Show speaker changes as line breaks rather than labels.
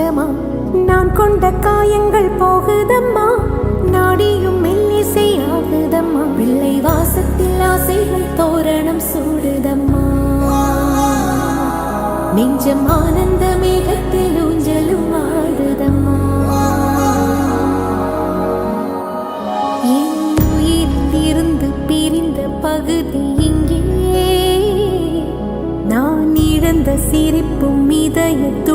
நெஞ்சமா நான் கொண்ட காயங்கள் போகுதம்மா, நாடியும் மெல்லிசை ஆகுதம்மா, பிள்ளை வாசத்தில் ஆசைகள் தோரணம் சூடுதம்மா, நெஞ்சம் ஆனந்த மேகத்தில் ஊஞ்சலும் ஆடுதம்மா. என் உயிரிலிருந்து பிரிந்த பகுதி இங்கே, நான் இழந்த சிரிப்பும் இதயத்தும்